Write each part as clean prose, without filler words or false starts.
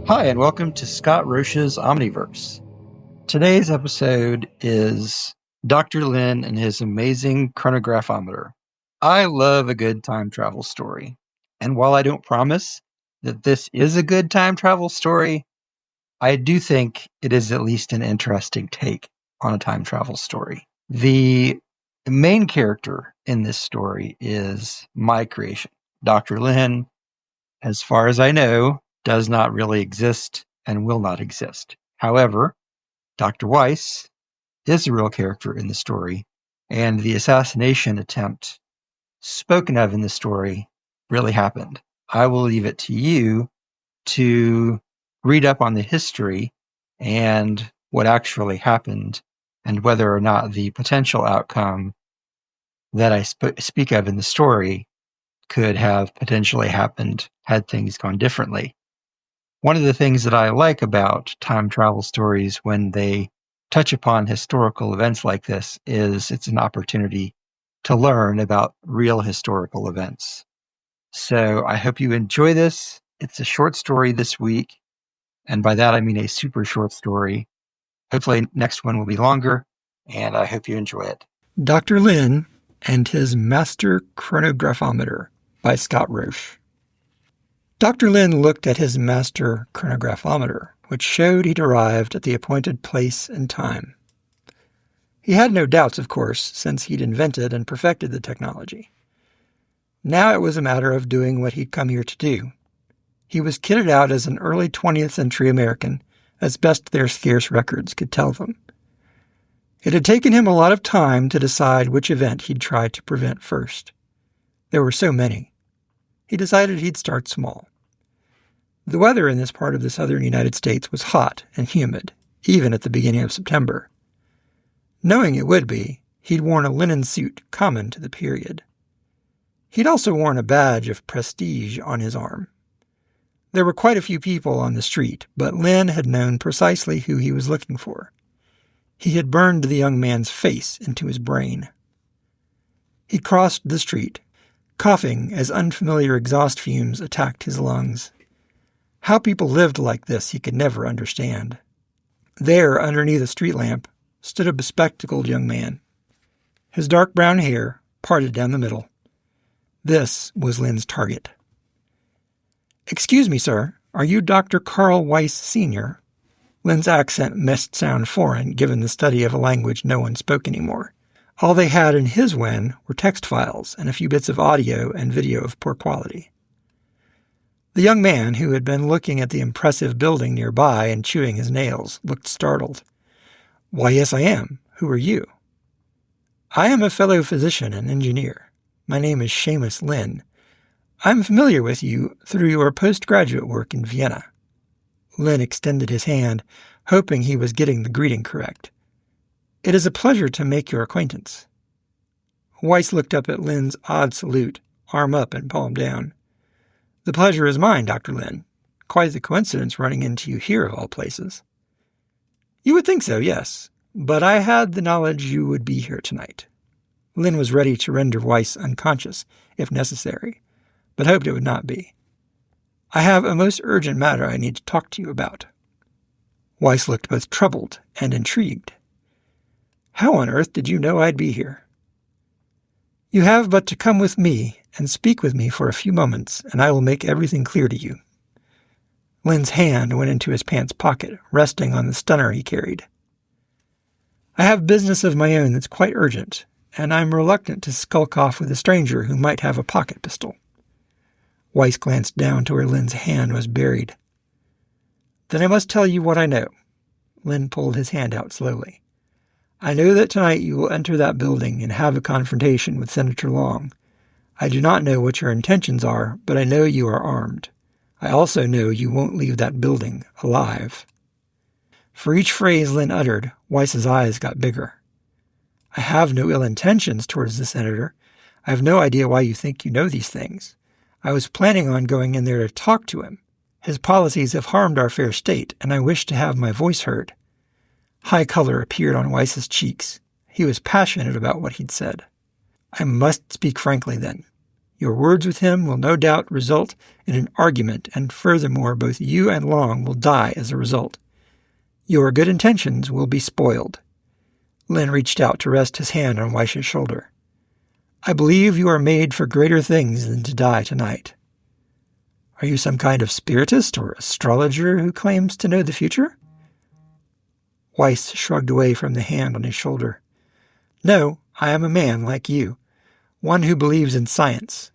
Hi, and welcome to Scott Roche's Omniverse. Today's episode is Dr. Linn and his amazing chronographometer. I love a good time travel story, and while I don't promise that this is a good time travel story, I do think it is at least an interesting take on a time travel story. The main character in this story is my creation. Dr. Linn, as far as I know, does not really exist and will not exist. However, Dr. Weiss is a real character in the story, and the assassination attempt spoken of in the story really happened. I will leave it to you to read up on the history and what actually happened, and whether or not the potential outcome that I speak of in the story could have potentially happened had things gone differently. One of the things that I like about time travel stories when they touch upon historical events like this is it's an opportunity to learn about real historical events. So I hope you enjoy this. It's a short story this week, and by that I mean a super short story. Hopefully next one will be longer, and I hope you enjoy it. Dr. Linn and his Master Chronographometer by Scott Roche. Dr. Linn looked at his Master Chronographometer, which showed he'd arrived at the appointed place and time. He had no doubts, of course, since he'd invented and perfected the technology. Now it was a matter of doing what he'd come here to do. He was kitted out as an early 20th century American, as best their scarce records could tell them. It had taken him a lot of time to decide which event he'd try to prevent first. There were so many. He decided he'd start small. The weather in this part of the southern United States was hot and humid, even at the beginning of September. Knowing it would be, he'd worn a linen suit common to the period. He'd also worn a badge of prestige on his arm. There were quite a few people on the street, but Linn had known precisely who he was looking for. He had burned the young man's face into his brain. He crossed the street, coughing as unfamiliar exhaust fumes attacked his lungs. How people lived like this he could never understand. There, underneath a street lamp, stood a bespectacled young man. His dark brown hair parted down the middle. This was Linn's target. "Excuse me, sir, are you Dr. Carl Weiss, Sr.?" Linn's accent must sound foreign, given the study of a language no one spoke anymore. All they had in his wen were text files and a few bits of audio and video of poor quality. The young man, who had been looking at the impressive building nearby and chewing his nails, looked startled. "Why, yes, I am. Who are you?" "I am a fellow physician and engineer. My name is Seamus Linn. I'm familiar with you through your postgraduate work in Vienna." Linn extended his hand, hoping he was getting the greeting correct. "It is a pleasure to make your acquaintance." Weiss looked up at Linn's odd salute, arm up and palm down. "The pleasure is mine, Dr. Linn. Quite the coincidence running into you here of all places." "You would think so, yes, but I had the knowledge you would be here tonight." Linn was ready to render Weiss unconscious, if necessary, but hoped it would not be. "I have a most urgent matter I need to talk to you about." Weiss looked both troubled and intrigued. "How on earth did you know I'd be here?" "You have but to come with me and speak with me for a few moments, and I will make everything clear to you." Linn's hand went into his pants pocket, resting on the stunner he carried. "I have business of my own that's quite urgent, and I'm reluctant to skulk off with a stranger who might have a pocket pistol." Weiss glanced down to where Linn's hand was buried. "Then I must tell you what I know." Linn pulled his hand out slowly. "I know that tonight you will enter that building and have a confrontation with Senator Long. I do not know what your intentions are, but I know you are armed. I also know you won't leave that building alive." For each phrase Linn uttered, Weiss's eyes got bigger. "I have no ill intentions towards the senator. I have no idea why you think you know these things. I was planning on going in there to talk to him. His policies have harmed our fair state, and I wish to have my voice heard." High color appeared on Weiss's cheeks. He was passionate about what he'd said. "I must speak frankly, then. Your words with him will no doubt result in an argument, and furthermore, both you and Long will die as a result. Your good intentions will be spoiled. Linn reached out to rest his hand on Weiss's shoulder. I believe you are made for greater things than to die tonight. Are you some kind of spiritist or astrologer who claims to know the future? Weiss shrugged away from the hand on his shoulder. No, I am a man like you, one who believes in science.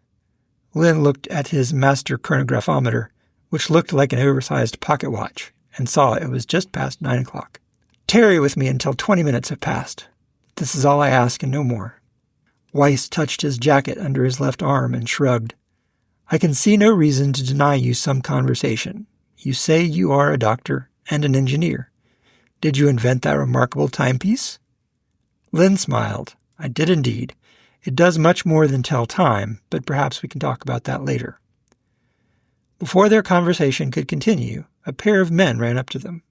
Linn looked at his Master Chronographometer, which looked like an oversized pocket watch, and saw it was just past 9 o'clock. Tarry with me until 20 minutes have passed. This is all I ask and no more. Weiss touched his jacket under his left arm and shrugged. I can see no reason to deny you some conversation. You say you are a doctor and an engineer. Did you invent that remarkable timepiece? Linn smiled. I did indeed. It does much more than tell time, but perhaps we can talk about that later. Before their conversation could continue, a pair of men ran up to them.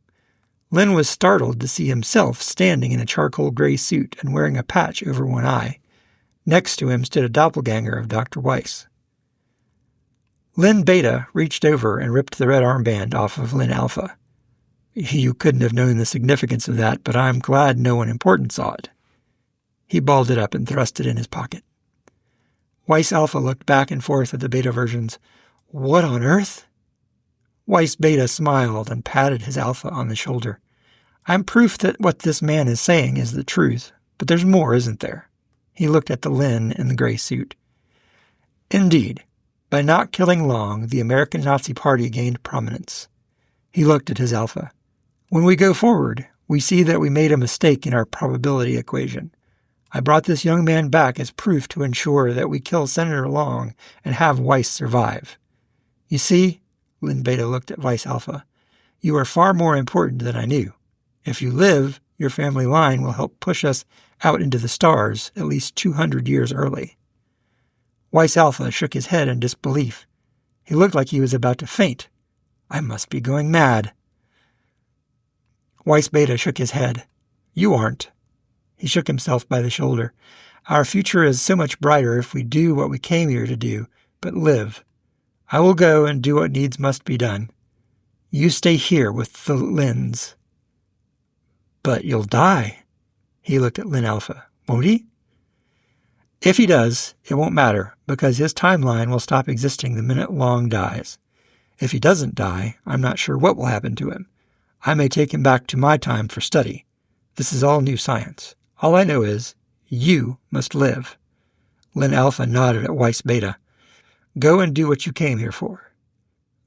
Linn was startled to see himself standing in a charcoal gray suit and wearing a patch over one eye. Next to him stood a doppelganger of Dr. Weiss. Linn Beta reached over and ripped the red armband off of Linn Alpha. You couldn't have known the significance of that, but I'm glad no one important saw it. He balled it up and thrust it in his pocket. Weiss Alpha looked back and forth at the Beta versions. What on earth? Weiss Beta smiled and patted his Alpha on the shoulder. I'm proof that what this man is saying is the truth, but there's more, isn't there? He looked at the Linn in the gray suit. Indeed. By not killing Long, the American Nazi Party gained prominence. He looked at his Alpha. When we go forward, we see that we made a mistake in our probability equation. I brought this young man back as proof to ensure that we kill Senator Long and have Weiss survive. You see, Linn Beta looked at Weiss Alpha, you are far more important than I knew. If you live, your family line will help push us out into the stars at least 200 years early. Weiss Alpha shook his head in disbelief. He looked like he was about to faint. I must be going mad. Weiss Beta shook his head. You aren't. He shook himself by the shoulder. Our future is so much brighter if we do what we came here to do, but live. I will go and do what needs must be done. You stay here with the Linns. But you'll die. He looked at Linn Alpha. Won't he? If he does, it won't matter, because his timeline will stop existing the minute Long dies. If he doesn't die, I'm not sure what will happen to him. I may take him back to my time for study. This is all new science. All I know is, you must live. Linn Alpha nodded at Weiss Beta. Go and do what you came here for.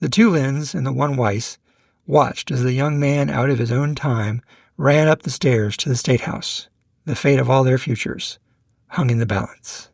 The two Linns and the one Weiss watched as the young man out of his own time ran up the stairs to the State House. The fate of all their futures hung in the balance.